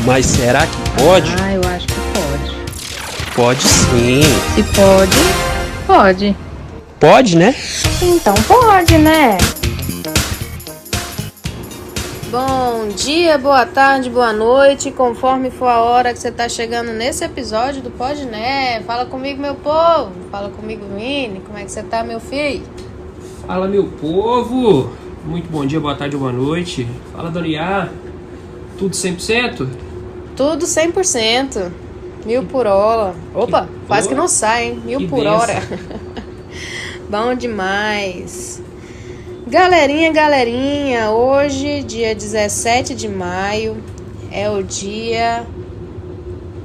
Mas será que pode? Ah, eu acho que pode. Pode sim. Se pode, pode. Pode, né? Então pode, né? Bom dia, boa tarde, boa noite, conforme for a hora que você tá chegando nesse episódio do Pode Né. Fala comigo, meu povo. Fala comigo, Vini. Como é que você tá, meu filho? Fala, meu povo. Muito bom dia, boa tarde, boa noite. Fala, Dona Iá. Tudo 100%? Tudo 100%. 1000 por hora. Opa, quase que não sai, hein? 1000 por hora. Bom demais. Galerinha, hoje, dia 17 de maio, é o dia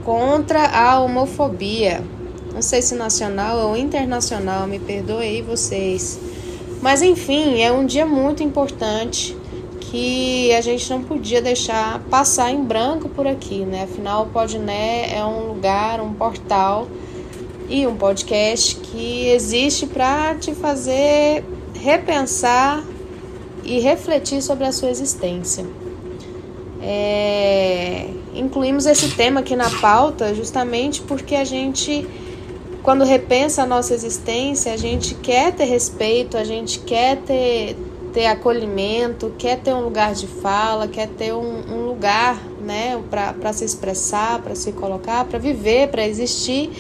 contra a homofobia. Não sei se nacional ou internacional, me perdoe aí vocês. Mas enfim, é um dia muito importante que a gente não podia deixar passar em branco por aqui, né? Afinal, o Pode Né é um lugar, um portal e um podcast que existe para te fazer repensar e refletir sobre a sua existência. Incluímos esse tema aqui na pauta justamente porque a gente, quando repensa a nossa existência, a gente quer ter respeito, a gente quer ter acolhimento, quer ter um lugar de fala, quer ter um lugar, né, para se expressar, para se colocar, para viver, para existir.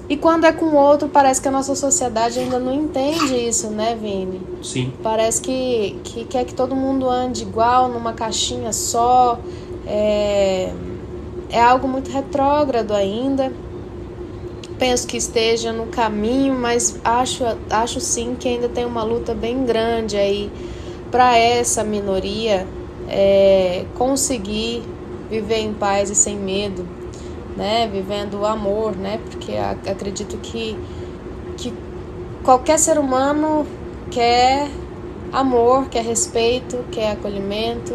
E quando é com o outro, parece que a nossa sociedade ainda não entende isso, né, Vini? Sim. Parece que quer que todo mundo ande igual, numa caixinha só. É algo muito retrógrado ainda. Penso que esteja no caminho, mas acho sim que ainda tem uma luta bem grande aí para essa minoria conseguir viver em paz e sem medo, né? Vivendo o amor, né? Porque acredito que qualquer ser humano quer amor, quer respeito, quer acolhimento,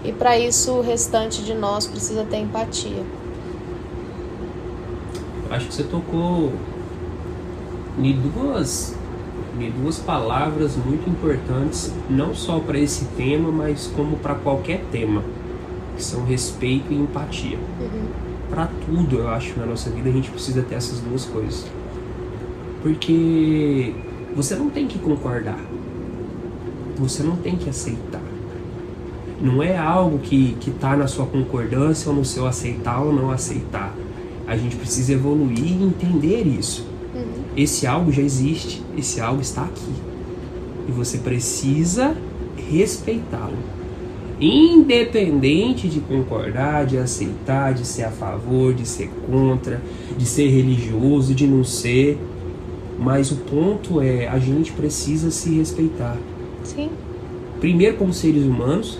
e para isso o restante de nós precisa ter empatia. Acho que você tocou em duas palavras muito importantes, não só para esse tema, mas como para qualquer tema, que são respeito e empatia. Para tudo, eu acho, na nossa vida a gente precisa ter essas duas coisas. Porque você não tem que concordar, você não tem que aceitar. Não é algo que tá na sua concordância ou no seu aceitar ou não aceitar. A gente precisa evoluir e entender isso. Esse algo já existe, esse algo está aqui. E você precisa respeitá-lo. Independente de concordar, de aceitar, de ser a favor, de ser contra, de ser religioso, de não ser. Mas o ponto é, a gente precisa se respeitar. Sim. Primeiro como seres humanos,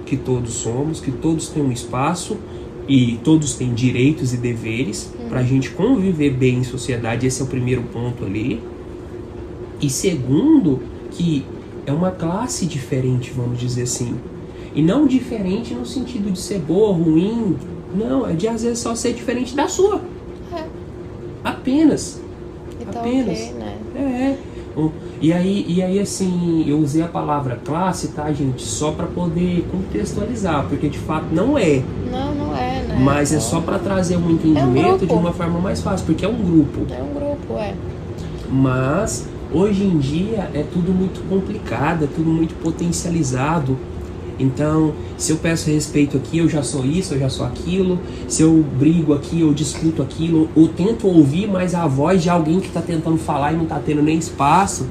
que todos somos, que todos têm um espaço e todos têm direitos e deveres para a gente conviver bem em sociedade. Esse é o primeiro ponto ali. E segundo, que é uma classe diferente, vamos dizer assim. E não diferente no sentido de ser boa ou ruim. Não, é de às vezes só ser diferente da sua. Apenas. Então, Apenas. ok, né? E aí assim, eu usei a palavra classe, tá, gente? Só para poder contextualizar, porque de fato não é. Não é, né? Mas é só para trazer um entendimento de uma forma mais fácil, porque é um grupo. É um grupo, Mas hoje em dia é tudo muito complicado, é tudo muito potencializado. Então, se eu peço respeito aqui, eu já sou isso, eu já sou aquilo. Se eu brigo aqui, eu discuto aquilo. Ou tento ouvir mais a voz de alguém que está tentando falar e não está tendo nem espaço.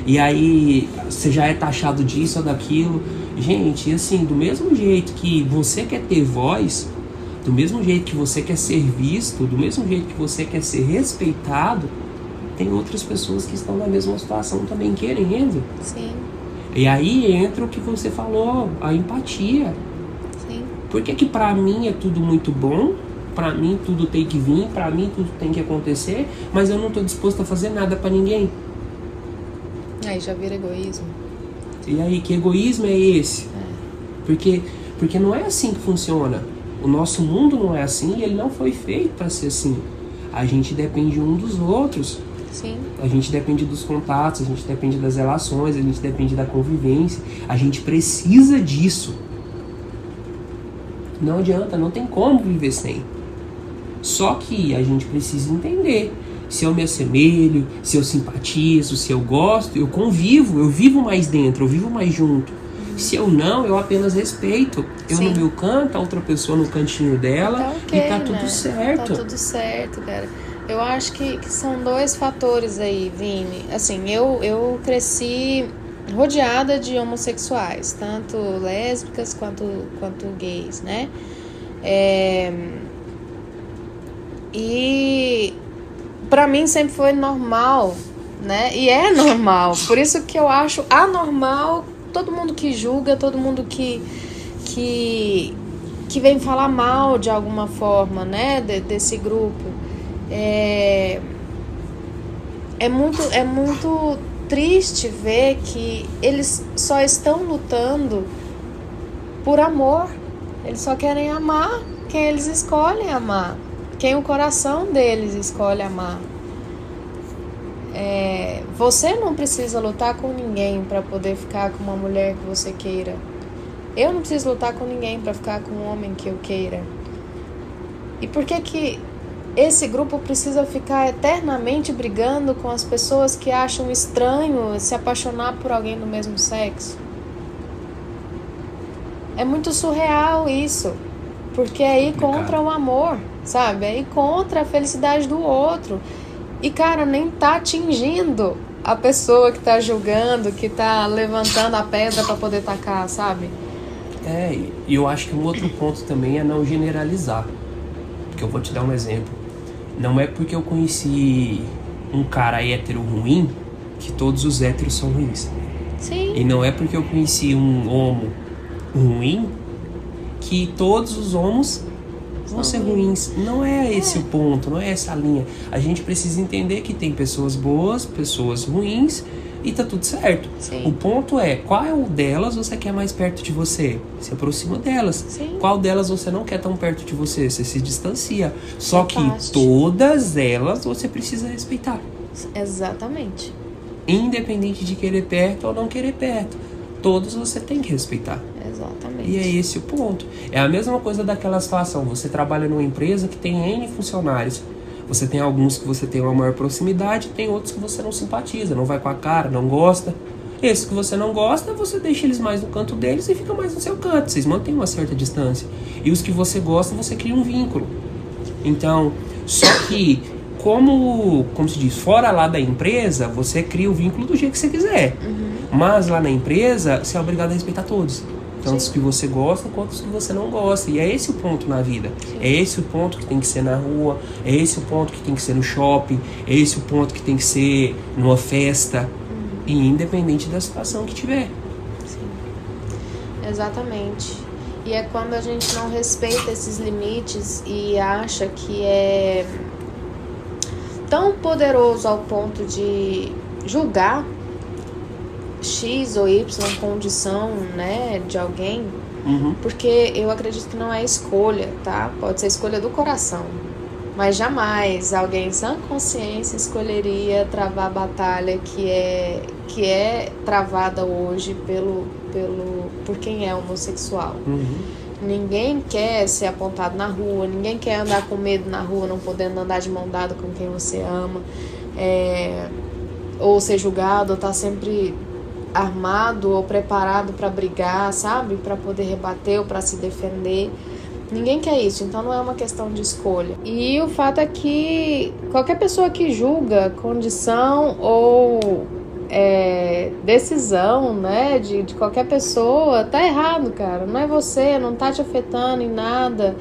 E aí, você já é taxado disso ou daquilo. Gente, assim, do mesmo jeito que você quer ter voz, do mesmo jeito que você quer ser visto, do mesmo jeito que você quer ser respeitado, tem outras pessoas que estão na mesma situação também querendo. Sim. E aí entra o que você falou, a empatia. Sim. Porque que pra mim é tudo muito bom, pra mim tudo tem que vir, pra mim tudo tem que acontecer, mas eu não tô disposto a fazer nada pra ninguém. Aí já vira egoísmo. E aí, que egoísmo é esse? Porque não é assim que funciona. O nosso mundo não é assim e ele não foi feito pra ser assim. A gente depende um dos outros. Sim. A gente depende dos contatos, a gente depende das relações, a gente depende da convivência. A gente precisa disso. Não adianta, não tem como viver sem. Só que a gente precisa entender. Se eu me assemelho, se eu simpatizo, se eu gosto, eu convivo, eu vivo mais dentro, eu vivo mais junto. Se eu não, eu apenas respeito. Eu Sim. no meu canto, a outra pessoa no cantinho dela, Tá ok, e tá tudo né? certo. Tá tudo certo, cara. Eu acho que são dois fatores aí, Vini. Assim, eu cresci rodeada de homossexuais, tanto lésbicas quanto gays, né? E pra mim sempre foi normal, né? E é normal. Por isso que eu acho anormal todo mundo que julga, todo mundo que vem falar mal de alguma forma, né? Desse grupo. É muito triste ver que eles só estão lutando por amor. Eles só querem amar quem eles escolhem amar. Quem o coração deles escolhe amar. Você não precisa lutar com ninguém para poder ficar com uma mulher que você queira. Eu não preciso lutar com ninguém para ficar com um homem que eu queira. E por que esse grupo precisa ficar eternamente brigando com as pessoas que acham estranho se apaixonar por alguém do mesmo sexo? É muito surreal isso. Porque é ir contra o amor, sabe? É ir contra a felicidade do outro. E, cara, nem tá atingindo a pessoa que tá julgando, que tá levantando a pedra pra poder tacar, sabe? E eu acho que um outro ponto também é não generalizar. Porque eu vou te dar um exemplo. Não é porque eu conheci um cara hétero ruim que todos os héteros são ruins. Sim. E não é porque eu conheci um homo ruim que todos os homos vão ser ruins. Não é esse o ponto, não é essa a linha. A gente precisa entender que tem pessoas boas, pessoas ruins e tá tudo certo. Sim. O ponto é, qual delas você quer mais perto de você? Se aproxima delas. Sim. Qual delas você não quer tão perto de você? Você se distancia. Só que Fantástico. todas elas você precisa respeitar. Exatamente. Independente de querer perto ou não querer perto. Todos você tem que respeitar. Exatamente. E é esse o ponto. É a mesma coisa daquela situação. Você trabalha numa empresa que tem N funcionários. Você tem alguns que você tem uma maior proximidade, tem outros que você não simpatiza, não vai com a cara, não gosta. Esses que você não gosta, você deixa eles mais no canto deles e fica mais no seu canto. Vocês mantêm uma certa distância. E os que você gosta, você cria um vínculo. Então, só que, como se diz, fora lá da empresa, você cria o vínculo do jeito que você quiser. Mas lá na empresa, você é obrigado a respeitar todos. Tanto os que você gosta quanto os que você não gosta. E é esse o ponto na vida. É esse o ponto que tem que ser na rua. É esse o ponto que tem que ser no shopping. É esse o ponto que tem que ser numa festa. E independente da situação que tiver. Sim. Exatamente. E é quando a gente não respeita esses limites e acha que é tão poderoso ao ponto de julgar X ou Y condição, né, de alguém, porque eu acredito que não é escolha, tá? Pode ser escolha do coração, mas jamais alguém em sã consciência escolheria travar a batalha que é travada hoje por quem é homossexual. Ninguém quer ser apontado na rua, ninguém quer andar com medo na rua, não podendo andar de mão dada com quem você ama, ou ser julgado, ou estar sempre armado ou preparado para brigar, sabe? Para poder rebater ou para se defender. Ninguém quer isso, então não é uma questão de escolha. E o fato é que qualquer pessoa que julga condição ou decisão, né, de qualquer pessoa, tá errado, cara. Não é você, não tá te afetando em nada.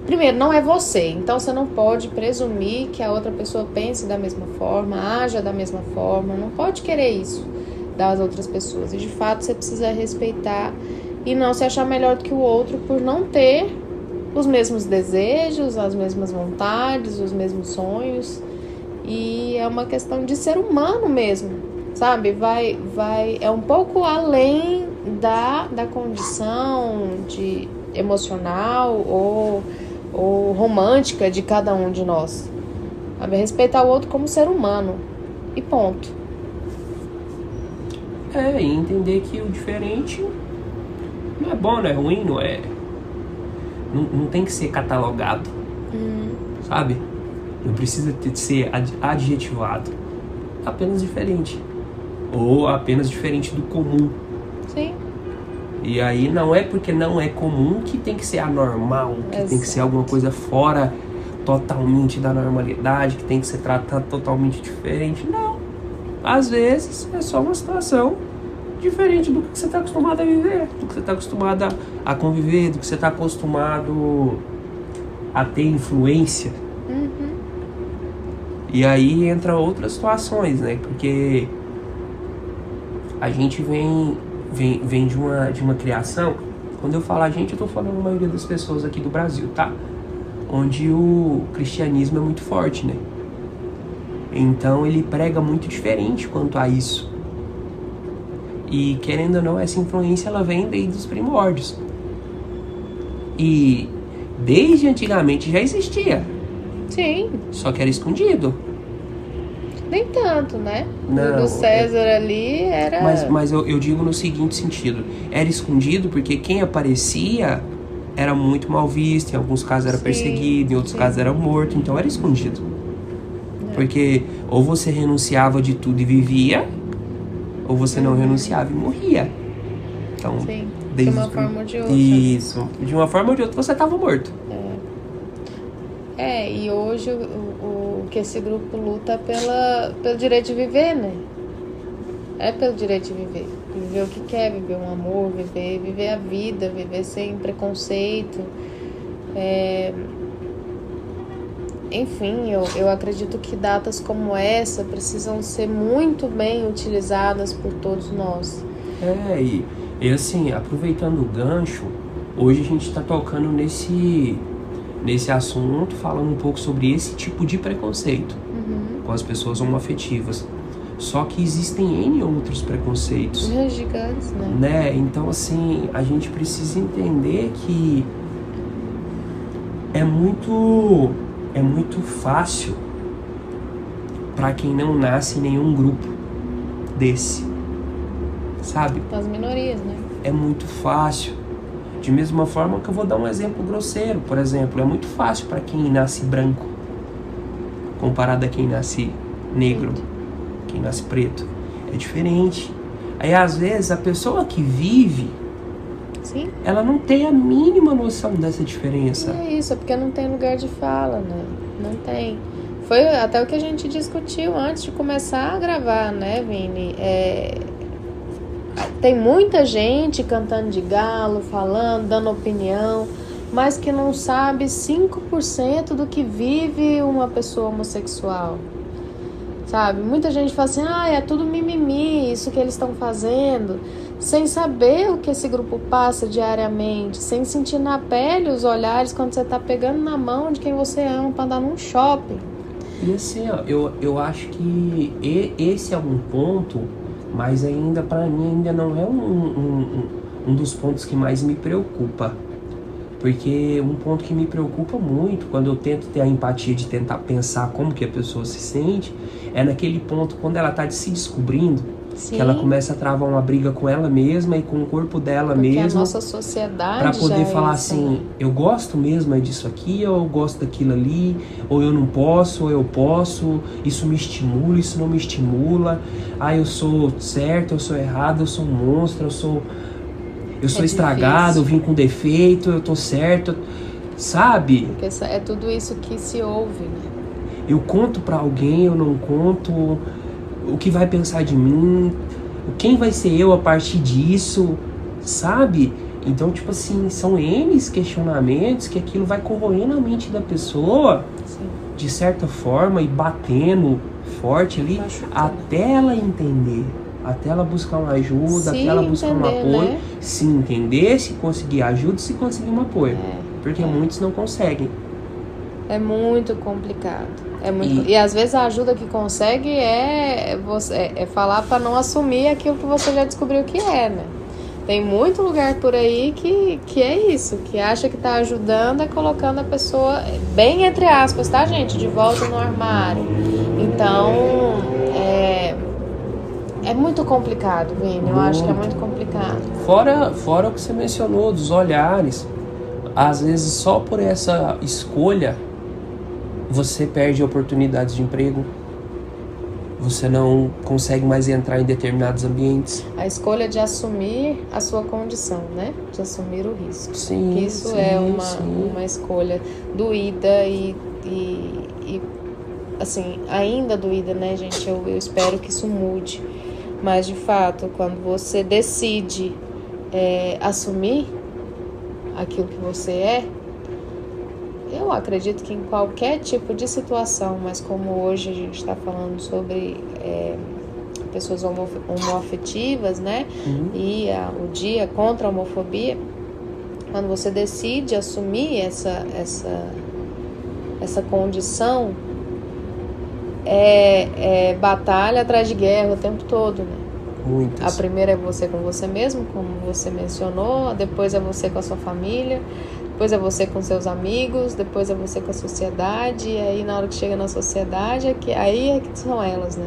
Primeiro, não é você, então você não pode presumir que a outra pessoa pense da mesma forma, haja da mesma forma, não pode querer isso das outras pessoas. E de fato você precisa respeitar e não se achar melhor do que o outro por não ter os mesmos desejos, as mesmas vontades, os mesmos sonhos. E é uma questão de ser humano mesmo, sabe? É um pouco além da condição de emocional ou romântica de cada um de nós. Sabe? Respeitar o outro como ser humano. E ponto. E entender que o diferente não é bom, não é ruim, não é não tem que ser catalogado, sabe? Não precisa ser adjetivado. Apenas diferente. Ou apenas diferente do comum. Sim. E aí não é porque não é comum que tem que ser anormal, que tem que ser alguma coisa fora totalmente da normalidade, que tem que ser tratado totalmente diferente. Não. Às vezes é só uma situação diferente do que você está acostumado a viver, do que você está acostumado a conviver, do que você está acostumado a ter influência. E aí entra outras situações, né? Porque a gente vem de uma criação. Quando eu falo a gente, eu tô falando a maioria das pessoas aqui do Brasil, tá? Onde o cristianismo é muito forte, né? Então ele prega muito diferente quanto a isso. E querendo ou não, essa influência ela vem desde os primórdios. E desde antigamente já existia. Sim. Só que era escondido. Nem tanto, né? Não, do César ali era... Mas eu digo no seguinte sentido. Era escondido porque quem aparecia era muito mal visto. Em alguns casos era perseguido, em outros casos era morto. Então era escondido. Porque ou você renunciava de tudo e vivia, ou você não renunciava e morria. Então, de uma forma ou de outra. Isso. De uma forma ou de outra você estava morto. E hoje o que esse grupo luta é pelo direito de viver, né? É pelo direito de viver. Viver o que quer, viver um amor, viver a vida, viver sem preconceito. Enfim, eu acredito que datas como essa precisam ser muito bem utilizadas por todos nós. E assim, aproveitando o gancho, hoje a gente está tocando nesse assunto, falando um pouco sobre esse tipo de preconceito com as pessoas homoafetivas. Só que existem N outros preconceitos. Gigantes, né? Então, assim, a gente precisa entender que é muito fácil para quem não nasce em nenhum grupo desse, sabe? As minorias, né? É muito fácil. De mesma forma que eu vou dar um exemplo grosseiro, por exemplo, é muito fácil para quem nasce branco comparado a quem nasce negro, quem nasce preto. É diferente. Aí às vezes a pessoa que vive, ela não tem a mínima noção dessa diferença. É isso, é porque não tem lugar de fala, né? Não tem. Foi até o que a gente discutiu antes de começar a gravar, né, Vini? Tem muita gente cantando de galo, falando, dando opinião, mas que não sabe 5% do que vive uma pessoa homossexual. Sabe? Muita gente fala assim, é tudo mimimi, isso que eles estão fazendo, sem saber o que esse grupo passa diariamente, sem sentir na pele os olhares quando você tá pegando na mão de quem você ama para andar num shopping. E assim, eu acho que esse é um ponto, mas ainda para mim ainda não é um dos pontos que mais me preocupa. Porque um ponto que me preocupa muito, quando eu tento ter a empatia de tentar pensar como que a pessoa se sente, é naquele ponto quando ela tá se descobrindo, que ela começa a travar uma briga com ela mesma e com o corpo dela mesma. Porque a nossa sociedade pra poder falar isso, assim, eu gosto mesmo disso aqui, ou eu gosto daquilo ali, ou eu não posso, ou eu posso, isso me estimula, isso não me estimula, eu sou certo, eu sou errado, eu sou um monstro, eu sou estragado, eu vim com defeito, eu tô certo, sabe? Porque é tudo isso que se ouve, né? Eu conto pra alguém, eu não conto, o que vai pensar de mim, quem vai ser eu a partir disso, sabe? Então, tipo assim, são N questionamentos que aquilo vai corroendo a mente da pessoa, de certa forma, e batendo forte ali, até ela entender. Até ela buscar uma ajuda, até ela buscar um apoio, né? Se entender, se conseguir ajuda, se conseguir um apoio. Porque muitos não conseguem. É muito complicado. E às vezes a ajuda que consegue é falar para não assumir aquilo que você já descobriu que é, né? Tem muito lugar por aí que é isso, que acha que tá ajudando, é colocando a pessoa, bem entre aspas, tá, gente? De volta no armário. Então, é muito complicado, Vini. Eu acho que é muito complicado. Fora o que você mencionou, dos olhares. às vezes só por essa escolha você perde oportunidades de emprego, você não consegue mais entrar em determinados ambientes. A escolha de assumir a sua condição, né? De assumir o risco. Sim, isso sim, é sim. uma escolha doída e assim, ainda doída, né, gente? Eu espero que isso mude. Mas, de fato, quando você decide assumir aquilo que você é, eu acredito que em qualquer tipo de situação, mas como hoje a gente está falando sobre pessoas homoafetivas, né? E o dia contra a homofobia, quando você decide assumir essa condição, batalha atrás de guerra o tempo todo, né? Muitas. A primeira é você com você mesmo, como você mencionou, depois é você com a sua família, depois é você com seus amigos, depois é você com a sociedade, e aí na hora que chega na sociedade, aí é que são elas, né?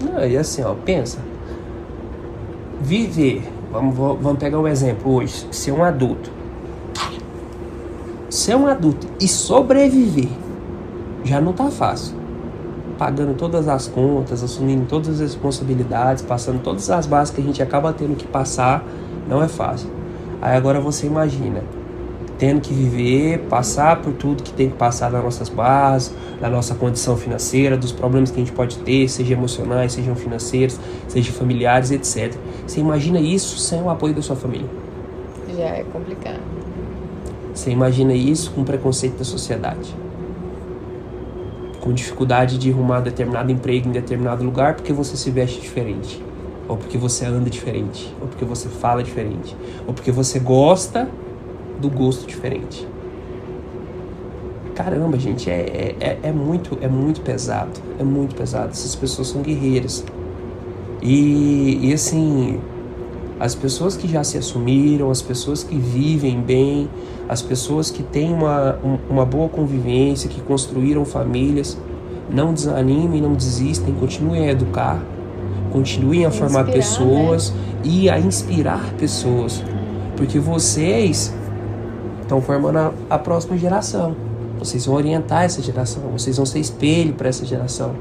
Não, e assim, ó, pensa. Viver, vamos pegar um exemplo hoje, ser um adulto. Ser um adulto e sobreviver já não tá fácil. Pagando todas as contas, assumindo todas as responsabilidades, passando todas as bases que a gente acaba tendo que passar, não é fácil. Aí agora você imagina, tendo que viver, passar por tudo que tem que passar nas nossas bases, da nossa condição financeira, dos problemas que a gente pode ter, seja emocionais, sejam financeiros, sejam familiares, etc. Você imagina isso sem o apoio da sua família? Já é complicado. Você imagina isso com preconceito da sociedade? Com dificuldade de arrumar determinado emprego em determinado lugar porque você se veste diferente, ou porque você anda diferente, ou porque você fala diferente, ou porque você gosta do gosto diferente. Caramba, gente, é muito pesado, é muito pesado. Essas pessoas são guerreiras. E assim, as pessoas que já se assumiram, as pessoas que vivem bem, as pessoas que têm uma boa convivência, que construíram famílias, não desanimem, não desistem, continuem a educar, continuem a formar pessoas, né? E a inspirar pessoas, porque vocês estão formando a próxima geração, vocês vão orientar essa geração, vocês vão ser espelho para essa geração,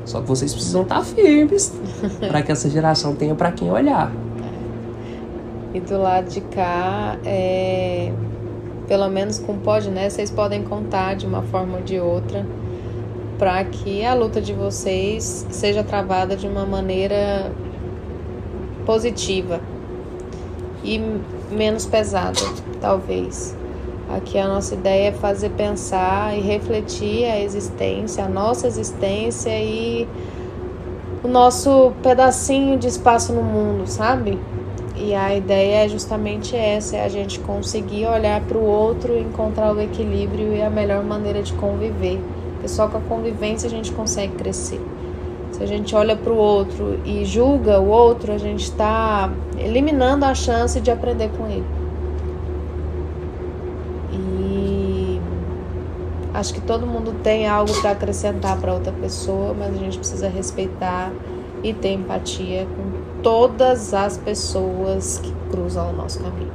só que vocês precisam estar firmes para que essa geração tenha para quem olhar. E do lado de cá, pelo menos com o Pode, né? Vocês podem contar de uma forma ou de outra para que a luta de vocês seja travada de uma maneira positiva e menos pesada, talvez. Aqui a nossa ideia é fazer pensar e refletir a existência, a nossa existência e o nosso pedacinho de espaço no mundo, sabe? E a ideia é justamente essa, é a gente conseguir olhar para o outro, encontrar o equilíbrio e a melhor maneira de conviver. Porque só com a convivência a gente consegue crescer. Se a gente olha para o outro e julga o outro, a gente está eliminando a chance de aprender com ele. E acho que todo mundo tem algo para acrescentar para outra pessoa, mas a gente precisa respeitar e ter empatia com todas as pessoas que cruzam o nosso caminho.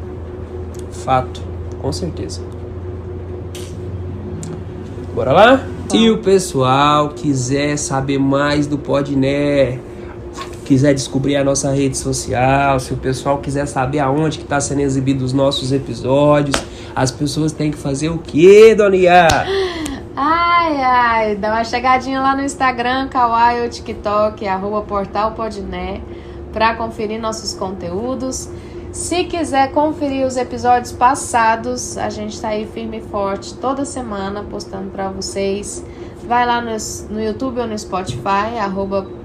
Fato, com certeza. Bora lá? Se o pessoal quiser saber mais do Podné, quiser descobrir a nossa rede social, se o pessoal quiser saber aonde que está sendo exibido os nossos episódios, as pessoas têm que fazer o quê, Dona Iá? Ai, dá uma chegadinha lá no Instagram, Kawaii ou TikTok, @portalpodné, para conferir nossos conteúdos. Se quiser conferir os episódios passados, a gente tá aí firme e forte toda semana postando para vocês. Vai lá no YouTube ou no Spotify,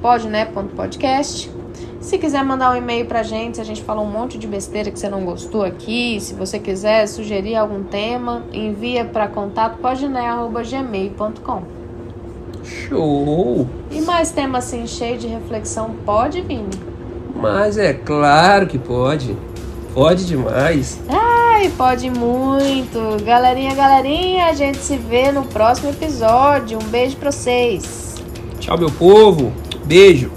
@podné.podcast. Se quiser mandar um e-mail pra gente, se a gente falou um monte de besteira que você não gostou aqui, se você quiser sugerir algum tema, envia para contato@podné.gmail.com. Show! E mais tema assim, cheio de reflexão, pode, Vini? Mas é claro que pode. Pode demais. Ai, pode muito. Galerinha, a gente se vê no próximo episódio. Um beijo pra vocês. Tchau, meu povo. Beijo.